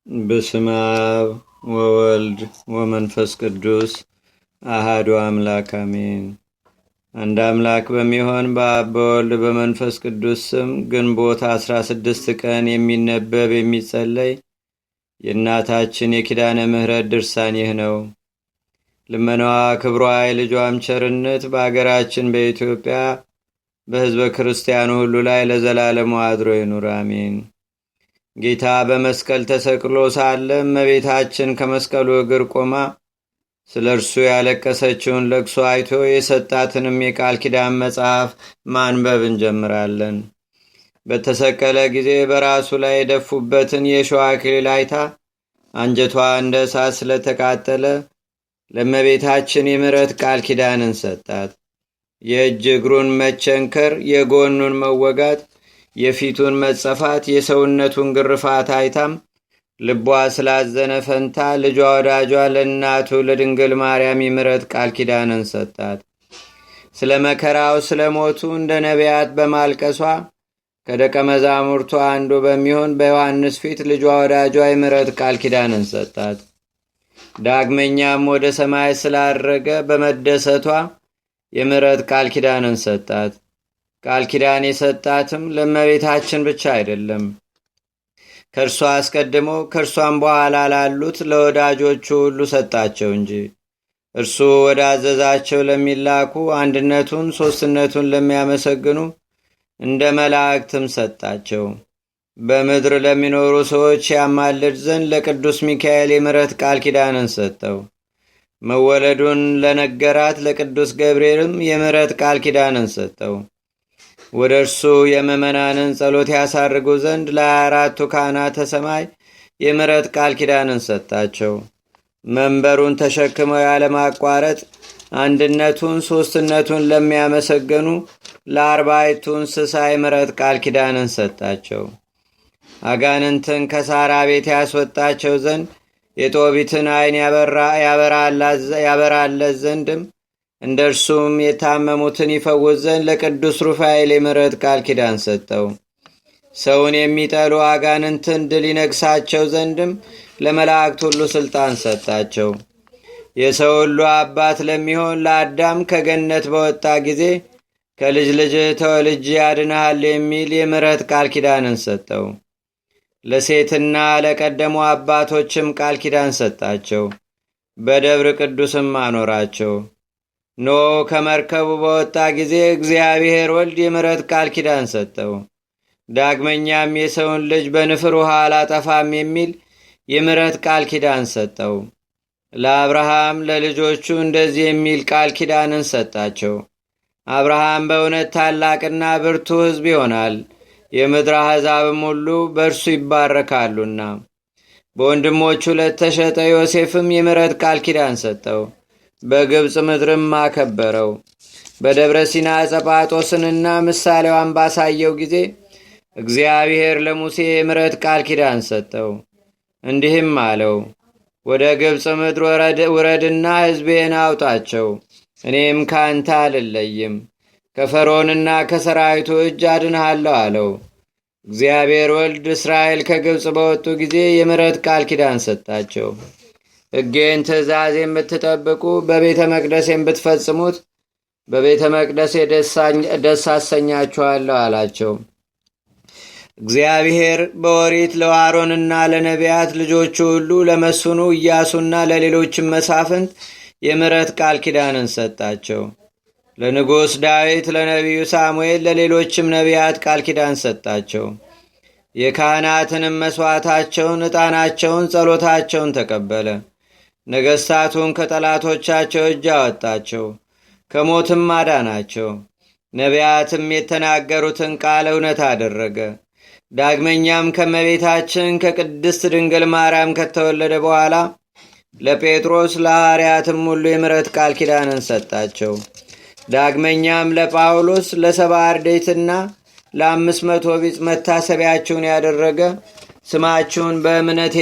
በስመ አብ ወወልድ ወመንፈስ ቅዱስ አሃዱ አምላክ አሜን። አንድ አምላክ በሚሆን በአብ በወልድ በመንፈስ ቅዱስ ስም ግንቦት 16 ቀን የሚነበብ የሚጸለይ የእናታችን የኪዳነ ምሕረት ድርሳን ይህ ነው። ልመናዋ ክብሯ የልጇም ቸርነት በአገራችን በኢትዮጵያ በሕዝበ ክርስቲያኑ ሁሉ ላይ ለዘላለሙ አድሮ ይኑር አሜን። ጌታ በመስቀል ተሰቅሎ ሳለ እመቤታችን ከመስቀሉ እግር ቆማ ስለ እርሱ ያለቀሰችውን ለቅሶ አይቶ የሰጣትንም የቃል ኪዳን መጽሐፍ ማንበብ እንጀምራለን። በተሰቀለ ጊዜ በራሱ ላይ የደፉበትን የሸዋ አክሊል አይታ አንጀቷ እንደ እሳት ስለተቃጠለ ለእመቤታችን የምሕረት ቃል ኪዳንን ሰጣት። የእጅ እግሩን መቸንከር፣ የጎኑን መወጋት፣ የፊቱን መጸፋት፣ የሰውነቱን ግርፋት አይታም ልቧ ስላዘነ ፈንታ ልጇ ወዳጇ ለእናቱ ለድንግል ማርያም የምሕረት ቃል ኪዳንን ሰጣት። ስለ መከራው ስለ ሞቱ እንደ ነቢያት በማልቀሷ ከደቀ መዛሙርቱ አንዱ በሚሆን በዮሐንስ ፊት ልጇ ወዳጇ የምሕረት ቃል ኪዳንን ሰጣት። ዳግመኛም ወደ ሰማይ ስላረገ በመደሰቷ የምሕረት ቃል ኪዳንን ሰጣት። ቃል ኪዳን የሰጣትም ለእመቤታችን ብቻ አይደለም፣ ከእርሷ አስቀድሞ ከእርሷም በኋላ ላሉት ለወዳጆቹ ሁሉ ሰጣቸው እንጂ እርሱ ወዳዘዛቸው ለሚላኩ አንድነቱን ሦስትነቱን ለሚያመሰግኑ እንደ መላእክትም ሰጣቸው። በምድር ለሚኖሩ ሰዎች ያማልድ ዘንድ ለቅዱስ ሚካኤል የምሕረት ቃል ኪዳንን ሰጠው። መወለዱን ለነገራት ለቅዱስ ገብርኤልም የምሕረት ቃል ኪዳንን ሰጠው። ወደ እርሱ የምእመናንን ጸሎት ያሳርጉ ዘንድ ለ24ቱ ካህናተ ሰማይ የምሕረት ቃል ኪዳንን ሰጣቸው። መንበሩን ተሸክመው ያለማቋረጥ አንድነቱን ሦስትነቱን ለሚያመሰገኑ ለ40ቱ እንስሳ የምሕረት ቃል ኪዳንን ሰጣቸው። አጋንንትን ከሳራ ቤት ያስወጣቸው ዘንድ የጦቢትን ዓይን ያበራለት ዘንድም እንደ እርሱም የታመሙትን ይፈውስ ዘንድ ለቅዱስ ሩፋኤል የምሕረት ቃል ኪዳን ሰጠው። ሰውን የሚጠሉ አጋንንትን ድል ይነግሳቸው ዘንድም ለመላእክት ሁሉ ሥልጣን ሰጣቸው። የሰው ሁሉ አባት ለሚሆን ለአዳም ከገነት በወጣ ጊዜ ከልጅ ልጅህ ተወልጄ ያድንሃል የሚል የምሕረት ቃል ኪዳንን ሰጠው። ለሴትና ለቀደሙ አባቶችም ቃል ኪዳን ሰጣቸው። በደብረ ቅዱስም አኖራቸው። ኖህ ከመርከቡ በወጣ ጊዜ እግዚአብሔር ወልድ የምሕረት ቃል ኪዳን ሰጠው። ዳግመኛም የሰውን ልጅ በንፍር ውሃ አላጠፋም የሚል የምሕረት ቃል ኪዳን ሰጠው። ለአብርሃም ለልጆቹ እንደዚህ የሚል ቃል ኪዳንን ሰጣቸው። አብርሃም በእውነት ታላቅና ብርቱ ሕዝብ ይሆናል፣ የምድር አሕዛብም ሁሉ በእርሱ ይባረካሉና። በወንድሞቹ ለተሸጠ ዮሴፍም የምሕረት ቃል ኪዳን ሰጠው። በግብፅ ምድርም አከበረው። በደብረ ሲና ጸጳጦስንና ምሳሌዋን ባሳየው ጊዜ እግዚአብሔር ለሙሴ የምሕረት ቃል ኪዳን ሰጠው። እንዲህም አለው፣ ወደ ግብፅ ምድር ውረድና ሕዝቤን አውጣቸው፣ እኔም ካንተ አልለይም፣ ከፈርዖንና ከሰራዊቱ እጅ አድንሃለሁ አለው። እግዚአብሔር ወልድ እስራኤል ከግብፅ በወጡ ጊዜ የምሕረት ቃል ኪዳን ሰጣቸው። ሕጌን ትእዛዝ የምትጠብቁ በቤተ መቅደሴን ብትፈጽሙት በቤተ መቅደሴ ደስ አሰኛችኋለሁ አላቸው። እግዚአብሔር በኦሪት ለአሮንና ለነቢያት ልጆቹ ሁሉ ለመስኑ ኢያሱና ለሌሎችም መሳፍንት የምሕረት ቃል ኪዳንን ሰጣቸው። ለንጉሥ ዳዊት፣ ለነቢዩ ሳሙኤል፣ ለሌሎችም ነቢያት ቃል ኪዳን ሰጣቸው። የካህናትንም መሥዋዕታቸውን፣ ዕጣናቸውን፣ ጸሎታቸውን ተቀበለ። ነገሥታቱን ከጠላቶቻቸው እጅ አወጣቸው፣ ከሞትም አዳናቸው። ነቢያትም የተናገሩትን ቃል እውነት አደረገ። ዳግመኛም ከመቤታችን ከቅድስት ድንግል ማርያም ከተወለደ በኋላ ለጴጥሮስ ለሐዋርያትም ሁሉ የምሕረት ቃል ኪዳንን ሰጣቸው። ዳግመኛም ለጳውሎስ ለ70 አርድእትና ለ500 ቢጽ መታሰቢያችሁን ያደረገ ስማችሁን በእምነት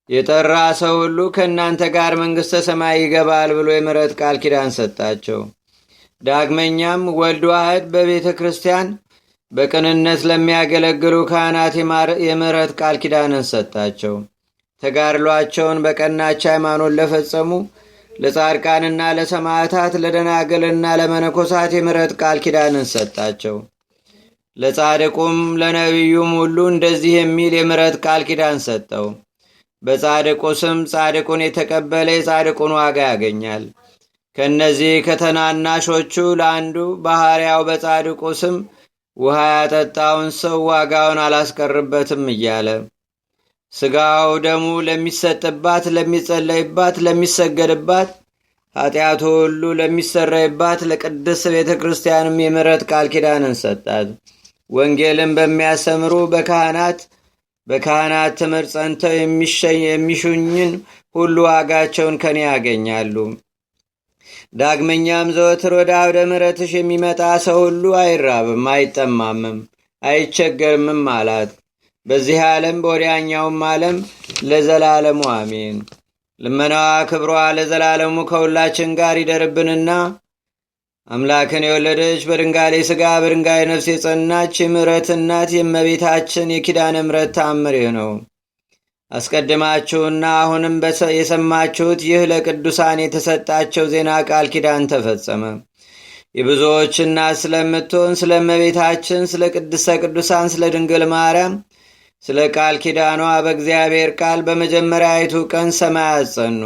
የጠራ ሰው ሁሉ ከእናንተ ጋር መንግሥተ ሰማይ ይገባል ብሎ የምሕረት ቃል ኪዳን ሰጣቸው። ዳግመኛም ወልድ ዋሕድ በቤተ ክርስቲያን በቅንነት ለሚያገለግሉ ካህናት የምሕረት ቃል ኪዳንን ሰጣቸው። ተጋድሏቸውን በቀናች ሃይማኖት ለፈጸሙ ለጻድቃንና ለሰማዕታት ለደናግልና ለመነኮሳት የምሕረት ቃል ኪዳንን ሰጣቸው። ለጻድቁም ለነቢዩም ሁሉ እንደዚህ የሚል የምሕረት ቃል ኪዳን ሰጠው። በጻድቁ ስም ጻድቁን የተቀበለ የጻድቁን ዋጋ ያገኛል። ከእነዚህ ከተናናሾቹ ለአንዱ ባሕርያው በጻድቁ ስም ውሃ ያጠጣውን ሰው ዋጋውን አላስቀርበትም እያለ ሥጋው ደሙ ለሚሰጥባት፣ ለሚጸለይባት፣ ለሚሰገድባት ኃጢአቱ ሁሉ ለሚሰረይባት ለቅድስት ቤተ ክርስቲያንም የምሕረት ቃል ኪዳንን ሰጣት። ወንጌልን በሚያስተምሩ በካህናት ትምህርት ጸንተው የሚሹኝን ሁሉ ዋጋቸውን ከኔ ያገኛሉ። ዳግመኛም ዘወትር ወደ አውደ ምሕረትሽ የሚመጣ ሰው ሁሉ አይራብም፣ አይጠማምም፣ አይቸገርምም አላት። በዚህ ዓለም በወዲያኛውም ዓለም ለዘላለሙ አሜን። ልመናዋ ክብሯ ለዘላለሙ ከሁላችን ጋር ይደርብንና አምላክን የወለደች በድንጋሌ ሥጋ በድንጋሌ ነፍስ የጸናች የምሕረት እናት የእመቤታችን የኪዳነ ምሕረት ተአምር ነው። አስቀድማችሁና አሁንም የሰማችሁት ይህ ለቅዱሳን የተሰጣቸው ዜና ቃል ኪዳን ተፈጸመ። የብዙዎች እናት ስለምትሆን ስለ እመቤታችን ስለ ቅድስተ ቅዱሳን ስለ ድንግል ማርያም ስለ ቃል ኪዳኗ በእግዚአብሔር ቃል በመጀመሪያይቱ ቀን ሰማያት ጸኑ።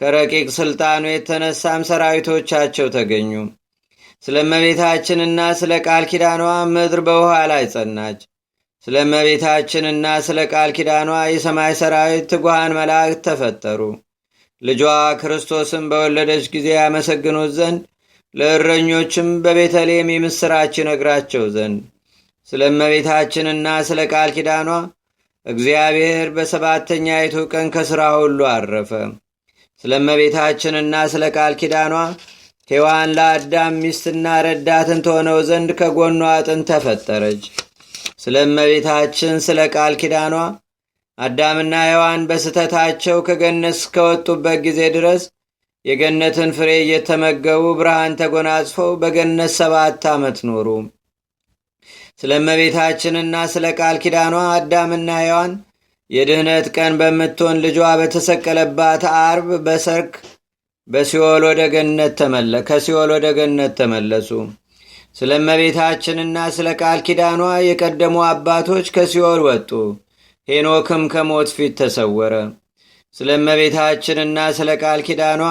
ከረቂቅ ሥልጣኑ የተነሳም ሰራዊቶቻቸው ተገኙ። ስለ እመቤታችንና ስለ ቃል ኪዳኗ ምድር በውኃ ላይ ጸናች። ስለ እመቤታችንና ስለ ቃል ኪዳኗ የሰማይ ሰራዊት ትጉሃን መላእክት ተፈጠሩ። ልጇ ክርስቶስን በወለደች ጊዜ ያመሰግኑት ዘንድ ለእረኞችም በቤተልሔም የምሥራች ይነግራቸው ዘንድ ስለ እመቤታችንና ስለ ቃል ኪዳኗ እግዚአብሔር በሰባተኛይቱ ቀን ከሥራ ሁሉ አረፈ። ስለ እመቤታችንና ስለ ቃል ኪዳኗ ሔዋን ለአዳም ሚስትና ረዳትን ትሆነው ዘንድ ከጎኗ አጥንት ተፈጠረች። ስለ እመቤታችን ስለ ቃል ኪዳኗ አዳምና ሔዋን በስተታቸው ከገነት እስከወጡበት ጊዜ ድረስ የገነትን ፍሬ እየተመገቡ ብርሃን ተጎናጽፈው በገነት 7 ዓመት ኖሩ። ስለ እመቤታችንና ስለ ቃል ኪዳኗ አዳምና ሔዋን የድኅነት ቀን በምትሆን ልጇ በተሰቀለባት አርብ በሰርክ ከሲኦል ወደ ገነት ተመለሱ። ስለ እመቤታችንና ስለ ቃል ኪዳኗ የቀደሙ አባቶች ከሲኦል ወጡ። ሄኖክም ከሞት ፊት ተሰወረ። ስለ እመቤታችንና ስለ ቃል ኪዳኗ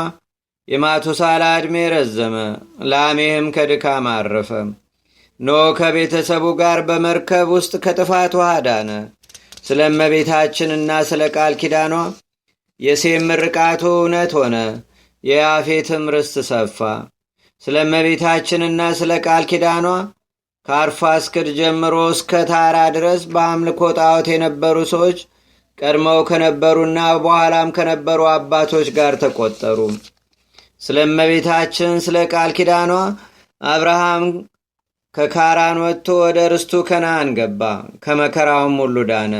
የማቱሳላ ዕድሜ ረዘመ። ላሜህም ከድካም አረፈ። ኖህ ከቤተሰቡ ጋር በመርከብ ውስጥ ከጥፋት ውሃ ዳነ። ስለ እመቤታችንና ስለ ቃል ኪዳኗ የሴም ምርቃቱ እውነት ሆነ። የያፌትም ርስት ሰፋ። ስለ እመቤታችንና ስለ ቃል ኪዳኗ ከአርፋክስድ ጀምሮ እስከ ታራ ድረስ በአምልኮ ጣዖት የነበሩ ሰዎች ቀድመው ከነበሩና በኋላም ከነበሩ አባቶች ጋር ተቆጠሩ። ስለ እመቤታችን ስለ ቃል ኪዳኗ አብርሃም ከካራን ወጥቶ ወደ ርስቱ ከነዓን ገባ። ከመከራውም ሁሉ ዳነ።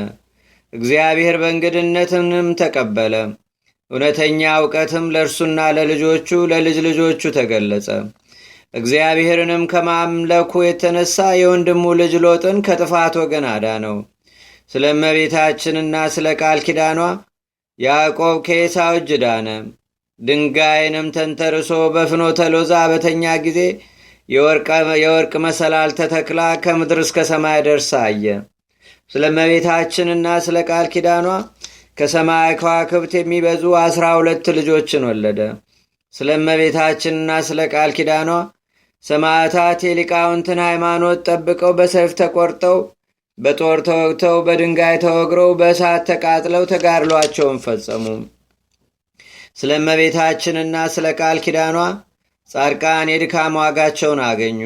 እግዚአብሔር በእንግድነትንም ተቀበለ። እውነተኛ እውቀትም ለእርሱና ለልጆቹ ለልጅ ልጆቹ ተገለጸ። እግዚአብሔርንም ከማምለኩ የተነሳ የወንድሙ ልጅ ሎጥን ከጥፋት ወገን አዳነው። ስለ እመቤታችንና ስለ ቃል ኪዳኗ ያዕቆብ ከዔሳው እጅ ዳነ። ድንጋይንም ተንተርሶ በፍኖተ ሎዛ በተኛ ጊዜ የወርቅ መሰላል ተተክላ ከምድር እስከ ሰማይ ደርሳ አየ። ስለ እመቤታችንና ስለ ቃል ኪዳኗ ከሰማይ ከዋክብት የሚበዙ 12 ልጆችን ወለደ። ስለ እመቤታችንና ስለ ቃል ኪዳኗ ሰማዕታት የሊቃውንትን ሃይማኖት ጠብቀው በሰይፍ ተቆርጠው፣ በጦር ተወግተው፣ በድንጋይ ተወግረው፣ በእሳት ተቃጥለው ተጋድሏቸውን ፈጸሙ። ስለ እመቤታችንና ስለ ቃል ኪዳኗ ጻድቃን የድካም ዋጋቸውን አገኙ።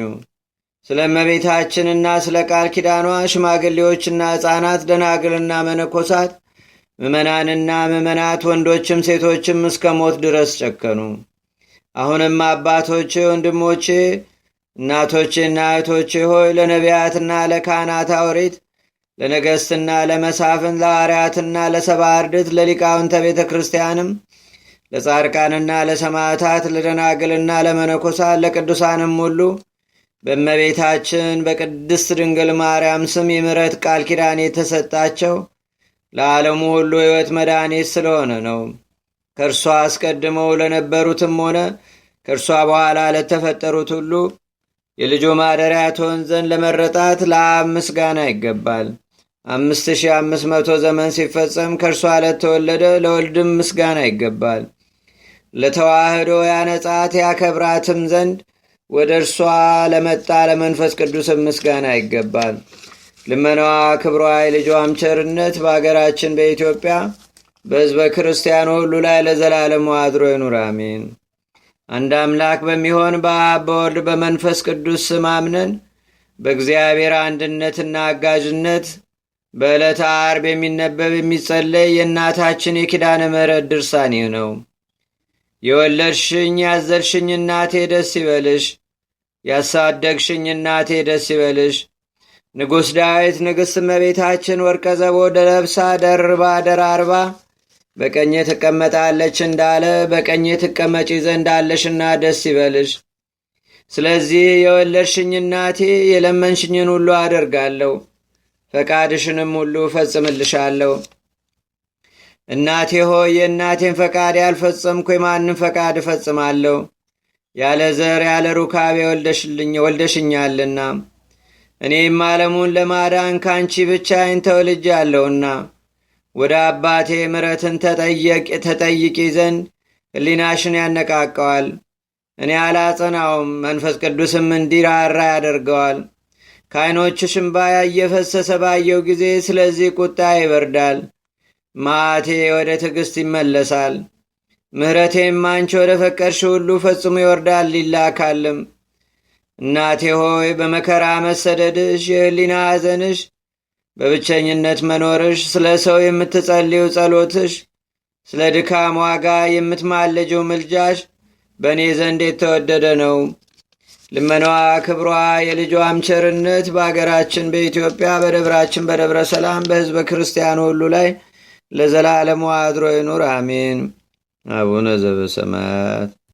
ስለ እመቤታችንና ስለ ቃል ኪዳኗ ሽማግሌዎችና ሕፃናት፣ ደናግልና መነኮሳት፣ ምዕመናንና ምዕመናት፣ ወንዶችም ሴቶችም እስከ ሞት ድረስ ጨከኑ። አሁንም አባቶቼ፣ ወንድሞቼ፣ እናቶቼና እህቶቼ ሆይ ለነቢያትና ለካህናት አውሪት፣ ለነገሥትና ለመሳፍን፣ ለሐዋርያትና ለሰባ አርድእት፣ ለሊቃውንተ ቤተ ክርስቲያንም፣ ለጻድቃንና ለሰማዕታት፣ ለደናግልና ለመነኮሳት፣ ለቅዱሳንም ሁሉ በእመቤታችን በቅድስት ድንግል ማርያም ስም የምሕረት ቃል ኪዳን የተሰጣቸው ለዓለሙ ሁሉ ሕይወት መድኃኒት ስለሆነ ነው። ከእርሷ አስቀድመው ለነበሩትም ሆነ ከእርሷ በኋላ ለተፈጠሩት ሁሉ የልጁ ማደሪያ ትሆን ዘንድ ለመረጣት ለአብ ምስጋና ይገባል። 5500 ዘመን ሲፈጸም ከእርሷ ለተወለደ ለወልድም ምስጋና ይገባል። ለተዋህዶ ያነጻት ያከብራትም ዘንድ ወደ እርሷ ለመጣ ለመንፈስ ቅዱስም ምስጋና ይገባል። ልመናዋ ክብሯ የልጇም ቸርነት በአገራችን በኢትዮጵያ በሕዝበ ክርስቲያኑ ሁሉ ላይ ለዘላለሙ አድሮ ይኑር፣ አሜን። አንድ አምላክ በሚሆን በአብ በወልድ በመንፈስ ቅዱስ ስም አምነን በእግዚአብሔር አንድነትና አጋዥነት በዕለተ ዓርብ የሚነበብ የሚጸለይ የእናታችን የኪዳነ ምሕረት ድርሳን ይህ ነው። የወለድሽኝ ያዘልሽኝ እናቴ ደስ ይበልሽ፣ ያሳደግሽኝ እናቴ ደስ ይበልሽ። ንጉሥ ዳዊት ንግሥት እመቤታችን ወርቀ ዘቦ ለብሳ ደርባ ደራርባ በቀኜ ትቀመጣለች እንዳለ በቀኜ ትቀመጪ ዘንድ አለሽና ደስ ይበልሽ። ስለዚህ የወለድሽኝ እናቴ የለመንሽኝን ሁሉ አደርጋለሁ፣ ፈቃድሽንም ሁሉ እፈጽምልሻለሁ። እናቴ ሆይ የእናቴን ፈቃድ ያልፈጸምኩ የማንም ፈቃድ እፈጽማለሁ። ያለ ዘር ያለ ሩካቤ ወልደሽኛልና እኔም ዓለሙን ለማዳን ካንቺ ብቻዬን ተወልጃለሁና ወደ አባቴ ምሕረትን ተጠይቂ ዘንድ ሕሊናሽን ያነቃቀዋል። እኔ አላጸናውም፣ መንፈስ ቅዱስም እንዲራራ ያደርገዋል። ከዓይኖችሽ እምባ እየፈሰሰ ባየው ጊዜ ስለዚህ ቁጣ ይበርዳል፣ መዓቴ ወደ ትዕግሥት ይመለሳል። ምሕረቴም አንቺ ወደ ፈቀድሽ ሁሉ ፈጽሞ ይወርዳል ይላካልም። እናቴ ሆይ በመከራ መሰደድሽ፣ የሕሊና ሐዘንሽ፣ በብቸኝነት መኖርሽ፣ ስለ ሰው የምትጸልዩ ጸሎትሽ፣ ስለ ድካም ዋጋ የምትማለጀው ምልጃሽ በእኔ ዘንድ የተወደደ ነው። ልመናዋ ክብሯ የልጇም ቸርነት በአገራችን በኢትዮጵያ በደብራችን በደብረ ሰላም በሕዝበ ክርስቲያኑ ሁሉ ላይ ለዘላለሙ አድሮ ይኑር፣ አሜን። አቡነ ዘበሰማያት